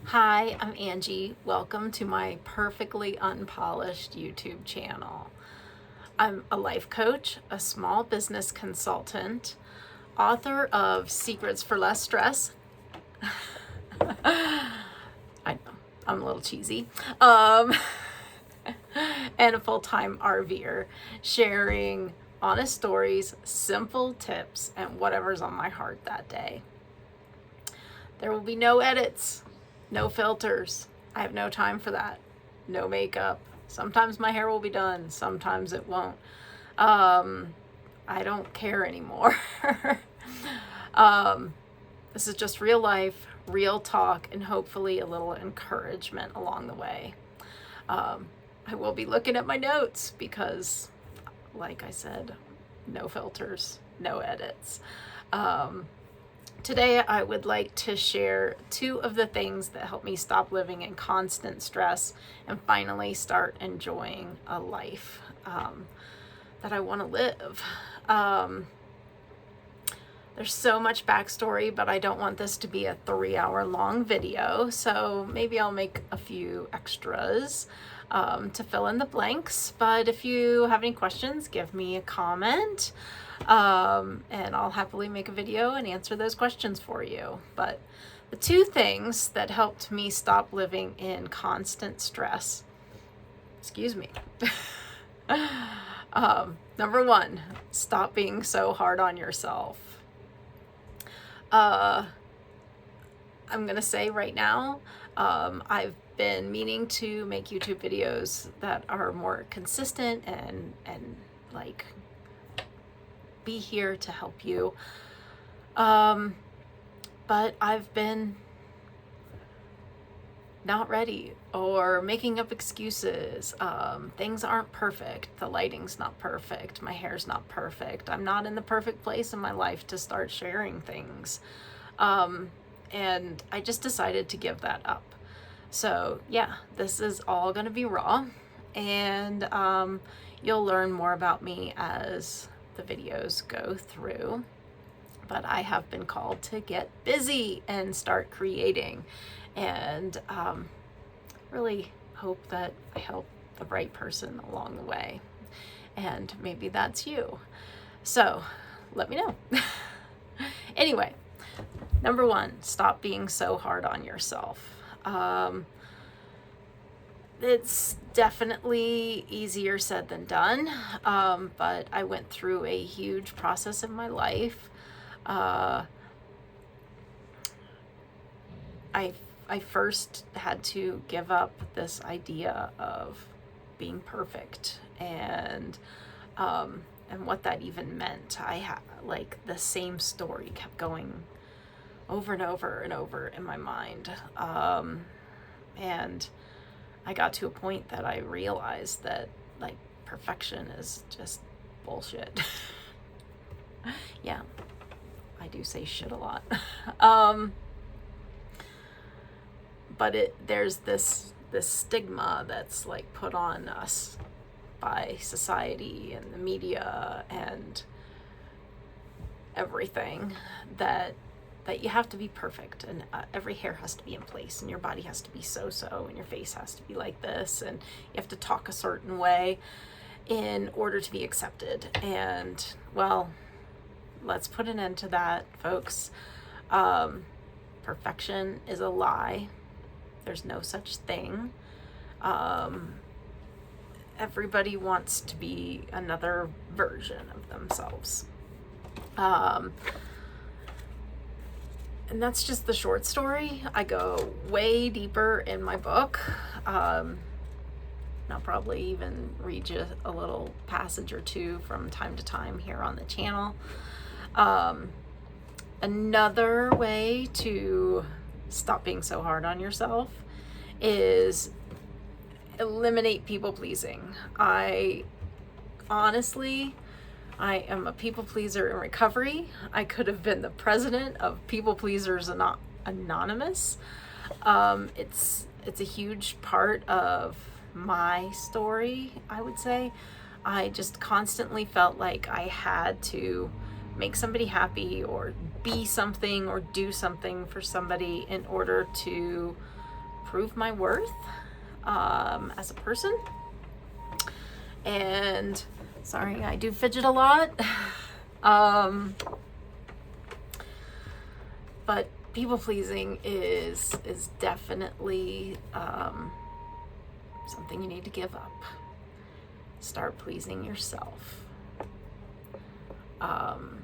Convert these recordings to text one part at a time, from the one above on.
Hi, I'm Angie. Welcome to my perfectly unpolished YouTube channel. I'm a life coach, a small business consultant, author of Secrets for Less Stress. I know, I'm a little cheesy. And a full-time RVer, sharing honest stories, simple tips, and whatever's on my heart that day. There will be no edits, no filters. I have no time for that. No makeup. Sometimes my hair will be done, sometimes it won't. I don't care anymore. This is just real life, real talk, and hopefully a little encouragement along the way. I will be looking at my notes because, like I said, no filters, no edits. Today, I would like to share 2 of the things that help me stop living in constant stress and finally start enjoying a life that I want to live. There's so much backstory, but I don't want this to be a 3-hour long video, so maybe I'll make a few extras to fill in the blanks. But if you have any questions, give me a comment. And I'll happily make a video and answer those questions for you. But the 2 things that helped me stop living in constant stress, number 1, stop being so hard on yourself. I'm gonna say right now, I've been meaning to make YouTube videos that are more consistent and like be here to help you. But I've been not ready or making up excuses. Things aren't perfect. The lighting's not perfect. My hair's not perfect. I'm not in the perfect place in my life to start sharing things. And I just decided to give that up. So yeah, this is all gonna be raw, and you'll learn more about me as the videos go through. But I have been called to get busy and start creating, and really hope that I help the right person along the way, and maybe that's you. So let me know. Anyway, number 1, stop being so hard on yourself. It's definitely easier said than done, but I went through a huge process in my life. I first had to give up this idea of being perfect and what that even meant. I had like the same story kept going over and over and over in my mind, and I got to a point that I realized that like perfection is just bullshit. Yeah, I do say shit a lot. But there's this stigma that's like put on us by society and the media and everything that you have to be perfect, and every hair has to be in place, and your body has to be so, and your face has to be like this, and you have to talk a certain way in order to be accepted. And well, let's put an end to that, folks. Perfection is a lie. There's no such thing. Everybody wants to be another version of themselves. And that's just the short story. I go way deeper in my book. I'll probably even read you a little passage or 2 from time to time here on the channel. Another way to stop being so hard on yourself is eliminate people pleasing. I am a people pleaser in recovery. I could have been the president of People Pleasers Anonymous. It's a huge part of my story, I would say. I just constantly felt like I had to make somebody happy or be something or do something for somebody in order to prove my worth as a person. And sorry, I do fidget a lot. But people pleasing is definitely something you need to give up. Start pleasing yourself. And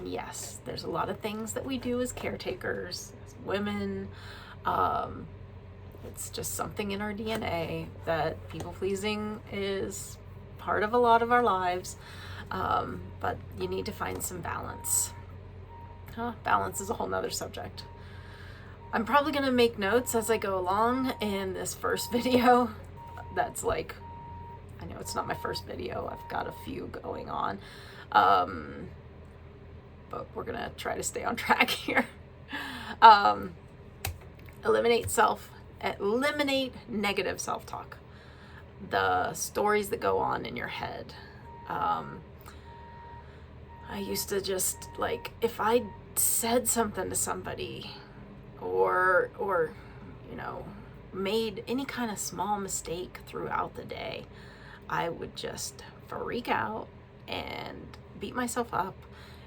yes, there's a lot of things that we do as caretakers, as women. It's just something in our DNA that people pleasing is part of a lot of our lives. But you need to find some balance. Balance is a whole nother subject. I'm probably going to make notes as I go along in this first video. That's like, I know it's not my first video. I've got a few going on. But we're going to try to stay on track here. Eliminate negative self-talk. The stories that go on in your head. I used to just, like, if I said something to somebody or you know, made any kind of small mistake throughout the day, I would just freak out and beat myself up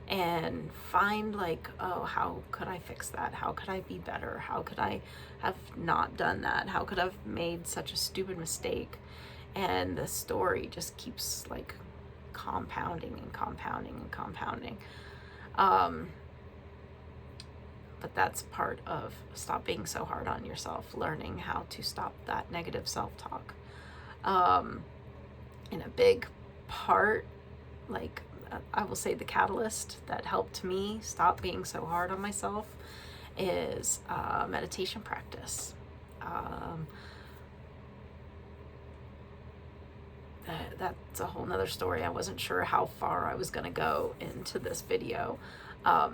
and find, like, oh, how could I fix that? How could I be better? How could I have not done that? How could I have made such a stupid mistake? And the story just keeps, like, compounding and compounding and compounding. But that's part of stop being so hard on yourself, learning how to stop that negative self-talk. And a big part, like, I will say the catalyst that helped me stop being so hard on myself is meditation practice. That's a whole nother story. I wasn't sure how far I was going to go into this video. But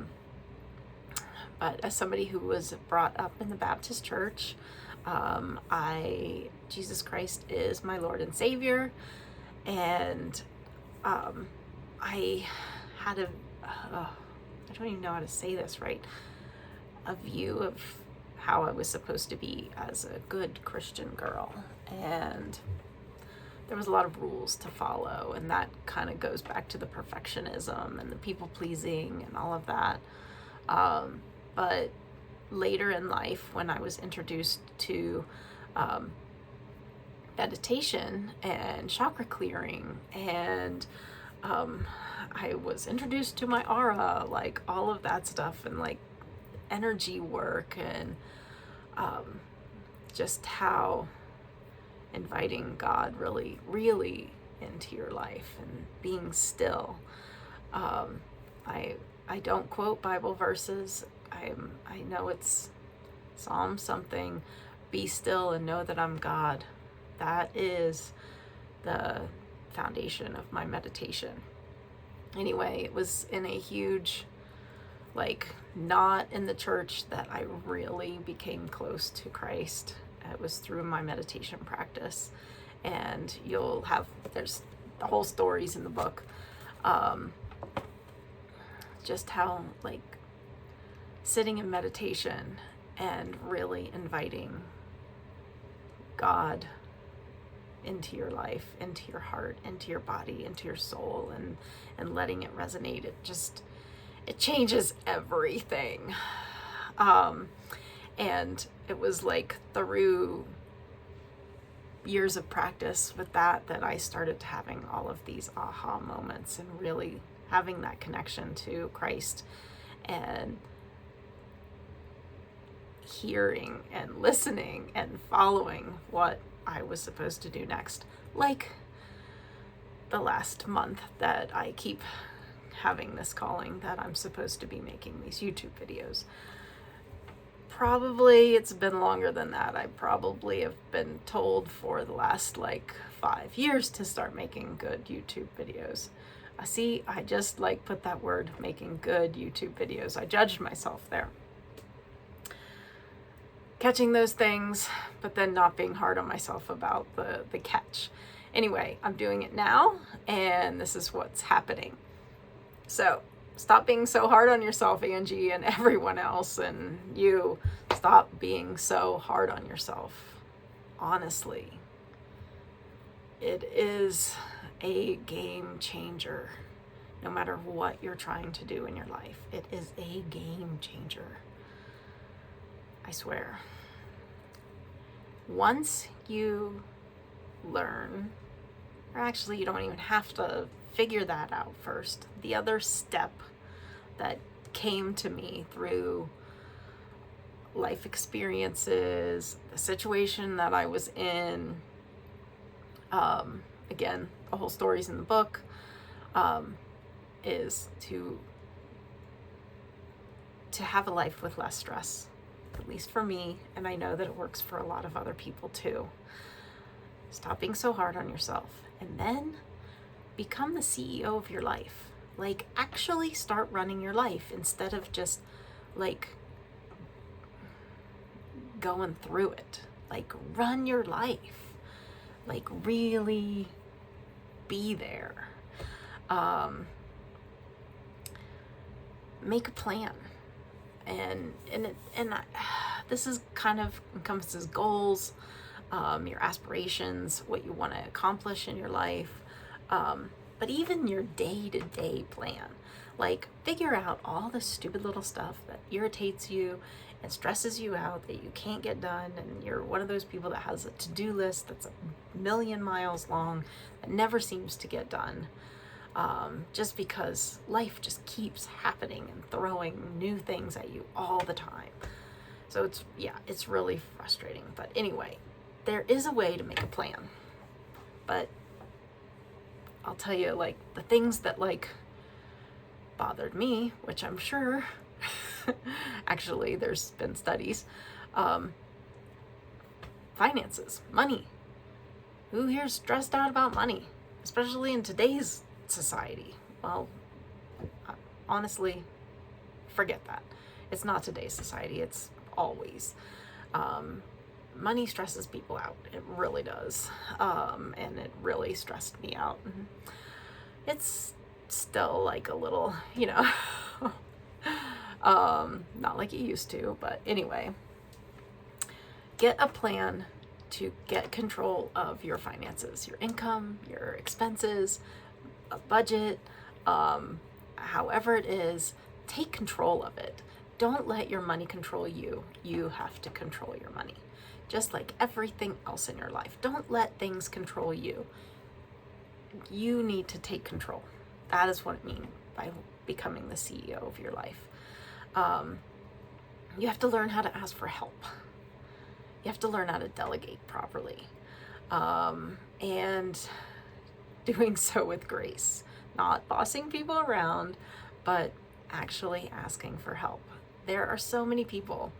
as somebody who was brought up in the Baptist church, Jesus Christ is my Lord and Savior. And I had I don't even know how to say this right, a view of how I was supposed to be as a good Christian girl. And there was a lot of rules to follow, and that kind of goes back to the perfectionism and the people pleasing and all of that. But later in life, when I was introduced to meditation and chakra clearing, and I was introduced to my aura, like all of that stuff, and like energy work, and just how inviting God really, really into your life and being still. I don't quote Bible verses. I know it's Psalm something, be still and know that I'm God. That is the foundation of my meditation. Anyway, it was in a huge, like, not in the church that I really became close to Christ. It was through my meditation practice. And there's the whole stories in the book. Just how, like, sitting in meditation and really inviting God into your life, into your heart, into your body, into your soul, and letting it resonate. It changes everything. And it was like through years of practice with that I started having all of these aha moments and really having that connection to Christ and hearing and listening and following what I was supposed to do next. Like the last month that I keep having this calling that I'm supposed to be making these YouTube videos. Probably it's been longer than that. I probably have been told for the last like 5 years to start making good YouTube videos. See, I just like put that word, making good YouTube videos. I judged myself there. Catching those things, but then not being hard on myself about the catch. Anyway, I'm doing it now, and this is what's happening. So stop being so hard on yourself, Angie, and everyone else, and you. stop being so hard on yourself. Honestly, it is a game changer. No matter what you're trying to do in your life, it is a game changer. I swear. Once you learn, or actually you don't even have to figure that out first. The other step that came to me through life experiences, the situation that I was in, again, the whole story's in the book, is to have a life with less stress, at least for me, and I know that it works for a lot of other people too. Stop being so hard on yourself, and then become the CEO of your life. Like, actually start running your life instead of just like going through it. Like, run your life. Like, really be there. Make a plan. And this is kind of encompasses goals, your aspirations, what you want to accomplish in your life, but even your day-to-day plan. Like, figure out all the stupid little stuff that irritates you and stresses you out that you can't get done, and you're one of those people that has a to-do list that's 1,000,000 miles long that never seems to get done. Just because life just keeps happening and throwing new things at you all the time. So it's really frustrating. But anyway, there is a way to make a plan. But I'll tell you, like, the things that like bothered me, which I'm sure actually there's been studies, finances, money. Who here's stressed out about money, especially in today's society? Well, honestly, forget that. It's not today's society, it's always. Money stresses people out. It really does. And it really stressed me out. It's still like a little, not like it used to, but anyway, get a plan to get control of your finances, your income, your expenses, a budget, however it is, take control of it. Don't let your money control you. You have to control your money. Just like everything else in your life. Don't let things control you. You need to take control. That is what I mean by becoming the CEO of your life. You have to learn how to ask for help. You have to learn how to delegate properly. And doing so with grace. Not bossing people around, but actually asking for help. There are so many people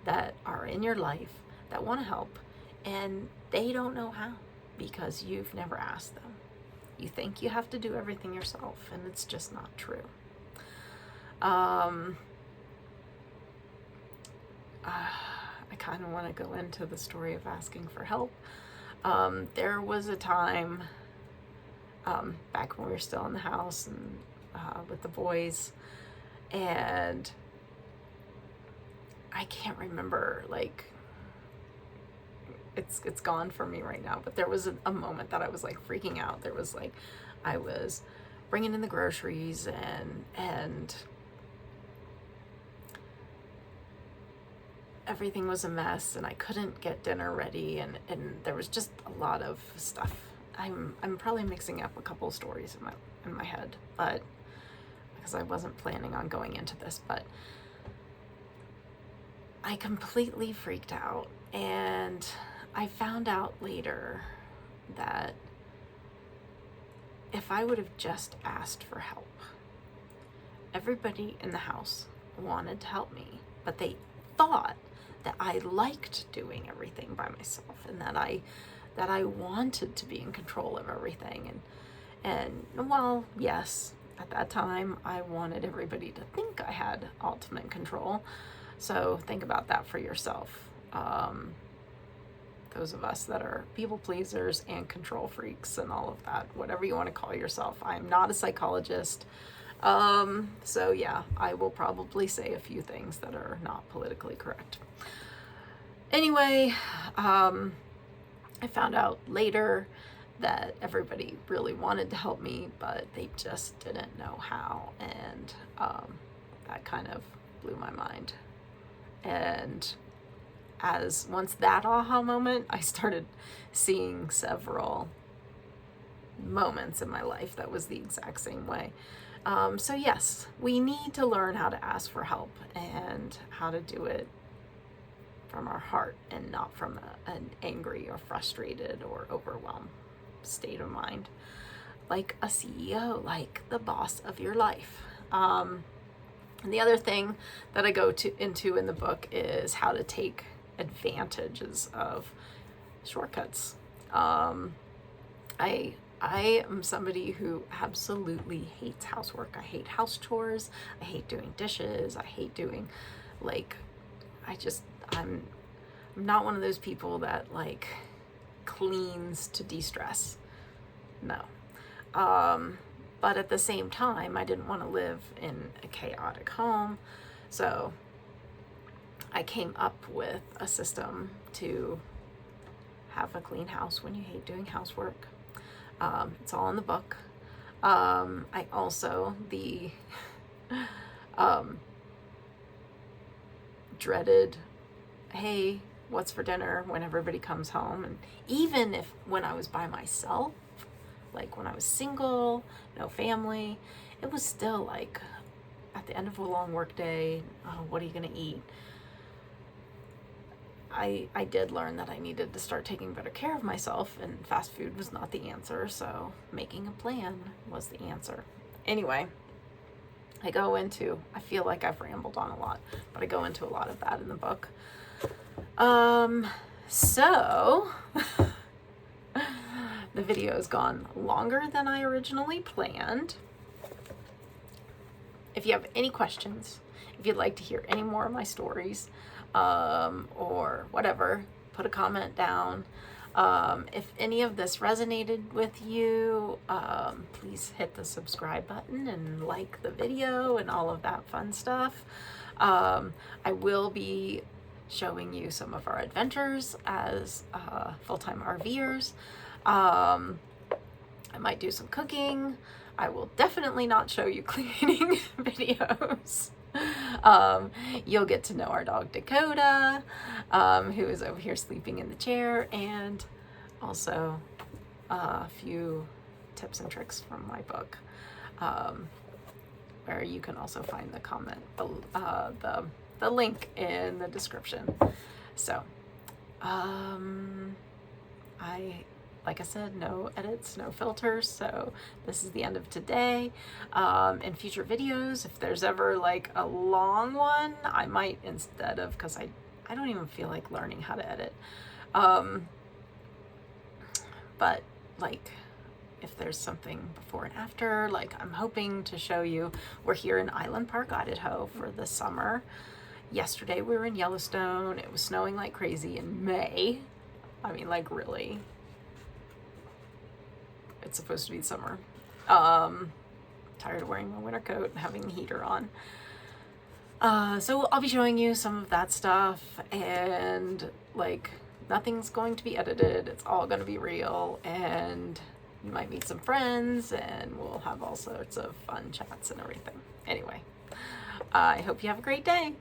that are in your life that want to help, and they don't know how because you've never asked them. You think you have to do everything yourself, and it's just not true. I kind of want to go into the story of asking for help. There was a time back when we were still in the house and with the boys, and I can't remember, like, it's gone from me right now, but there was a moment that I was like freaking out. There was like, I was bringing in the groceries and everything was a mess, and I couldn't get dinner ready, and there was just a lot of stuff. I'm probably mixing up a couple stories in my head, but because I wasn't planning on going into this, but I completely freaked out, and I found out later that if I would have just asked for help, everybody in the house wanted to help me, but they thought that I liked doing everything by myself, and that I wanted to be in control of everything. And well, yes, at that time I wanted everybody to think I had ultimate control. So think about that for yourself. Those of us that are people pleasers and control freaks and all of that, whatever you want to call yourself. I'm not a psychologist. So yeah, I will probably say a few things that are not politically correct. Anyway, I found out later that everybody really wanted to help me, but they just didn't know how, and that kind of blew my mind. And once that aha moment, I started seeing several moments in my life that was the exact same way. So yes, we need to learn how to ask for help and how to do it from our heart and not from an angry or frustrated or overwhelmed state of mind, like a CEO, like the boss of your life. And the other thing that I go into in the book is how to take advantages of shortcuts. I am somebody who absolutely hates housework. I hate house chores. I hate doing dishes. I hate doing, I'm not one of those people that like cleans to de-stress. No. But at the same time, I didn't want to live in a chaotic home. So I came up with a system to have a clean house when you hate doing housework. It's all in the book. I also, the dreaded, hey, what's for dinner when everybody comes home? And even if when I was by myself, like when I was single, no family, it was still like at the end of a long work day, oh, what are you gonna eat? I did learn that I needed to start taking better care of myself, and fast food was not the answer, so making a plan was the answer. Anyway, I feel like I've rambled on a lot, but I go into a lot of that in the book. So the video has gone longer than I originally planned. If you have any questions, if you'd like to hear any more of my stories, or whatever, put a comment down. If any of this resonated with you, please hit the subscribe button and like the video and all of that fun stuff. I will be showing you some of our adventures as full-time RVers. I might do some cooking. I will definitely not show you cleaning videos. You'll get to know our dog Dakota, who is over here sleeping in the chair, and also a few tips and tricks from my book, where you can also find the link in the description. So, like I said, no edits, no filters, so this is the end of today. In future videos, if there's ever like a long one, I might, instead of, because I don't even feel like learning how to edit. But like, if there's something before and after, like I'm hoping to show you, we're here in Island Park, Idaho for the summer. Yesterday we were in Yellowstone. It was snowing like crazy in May. I mean, like really. It's supposed to be summer. Tired of wearing my winter coat and having the heater on. So I'll be showing you some of that stuff, and like nothing's going to be edited. It's all going to be real, and you might meet some friends, and we'll have all sorts of fun chats and everything. Anyway, I hope you have a great day.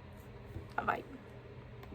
Bye-bye.